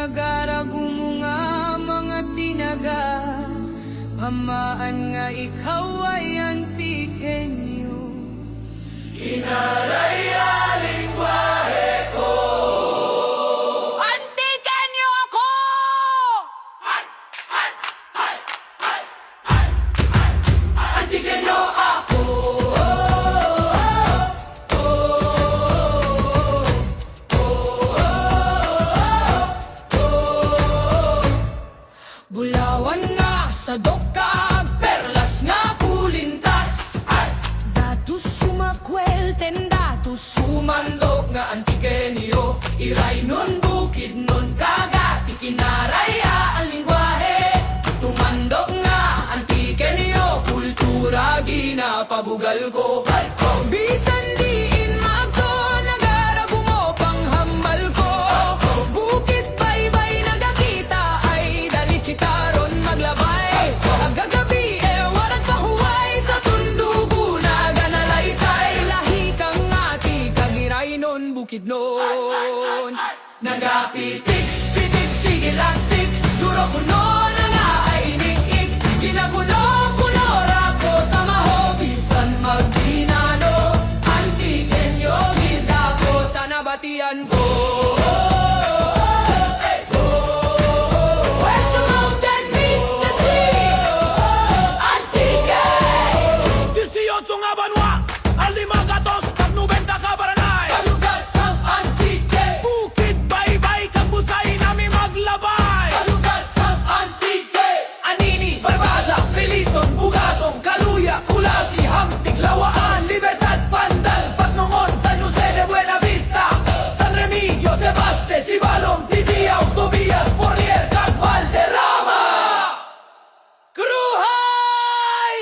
nagaragumo nga mga tinaga. Pamaan nga ikaw ay antikenyo. Inaraya lingwahe ko. Antikenyo ako! Antikenyo ako. Bulawan nga sa dokag, perlas nga kulintas. Datus sumakwelten, datus Sumandok nga antikenyo. Iray nun bukid nun kagati kinaraya ang lingwahe. Tumandok nga antikenyo. Kultura ginapabugal ko. bisan diin magto, nagaragumo panghambal ko. Bukid baybay nagakita, ay dali kita ron maglabay. Agagabi warat pahuway, sa tundugo naganalaytay. Lahi kang ati kagiray nun bukid nun. Nagapitik, pitik, sigilatik. Duro kuno na nga ay inik-ik. Ginaguno-kuno rako tamaho. Bisan magdinano, antikenyo gida ko. Sana batian ko. Where's the mountain meet the sea? Antiken! 18 nga banwa, ang 500 kag 90 ka baranay. Sa lugar ng antiken. Bukid baybay kag busay nami maglabay. Sa lugar ng antiken. Anini, Barbaza, Pilison, Bugasong, Kaluya, Kulasi, Hamtig, Lawaan, Libertad, Pandal, Patnongon, San Jose de Buena Vista, San Remigio, Sebaste, Sibalom, Tibiao, Tobias, Fournier, kag Valderrama. Kruhay!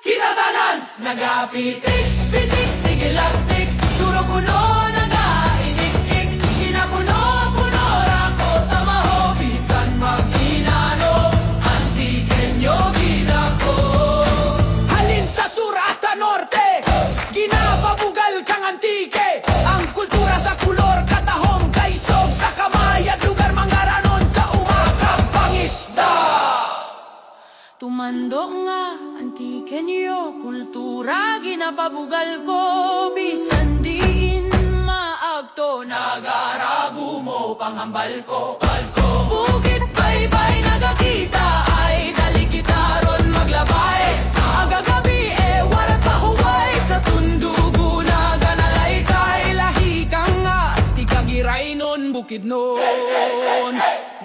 Kinatanan, nagapitik, pitik, sigilaktik, duro kuno, nagainik-ik, ginapuno-puno, rako, tamaho, bisan mag-inano, antikenyo ginako. Halin sa sur hasta norte, ginapabugal kang antike. Ang kultura sa kulor, katahom, kaisog sa kamay. At lugar mangaranon sa umakang pangisda. Tumando nga antikenyo, kultura ginapabugal ko. Bisan diin maagto na Nagaragumo, panghambal ko, bukid baybay nagakita, ay dali kita ron maglabay. Agagabi warat pahuway, sa tundugo naganalaytay. Lahi kang nga ti kagiray nun bukid nun.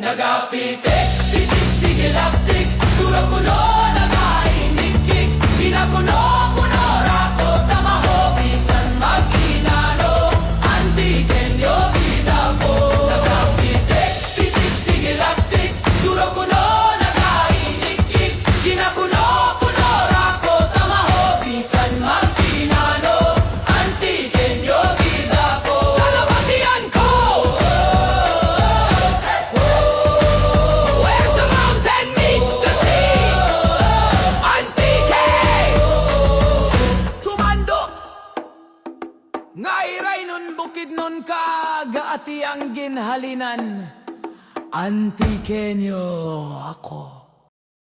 nagapitik, pitik, sigilaktik, duro kuno, nagainik-ik, ginapuno-puno, rako, tamaho, bisan mag-inano, antikenyo ginako. Nagapitik, pitik, sigilaktik, duro kuno, nagainik-ik, ginapuno-puno, rako, tamaho, bisan mag-inano, antikenyo ginako. Salabatian ko! Where's the mountain meet the sea? Antiken! Sumando ngairay nun bukid nun kagaati ang ginhalinan. Antikenyo ako.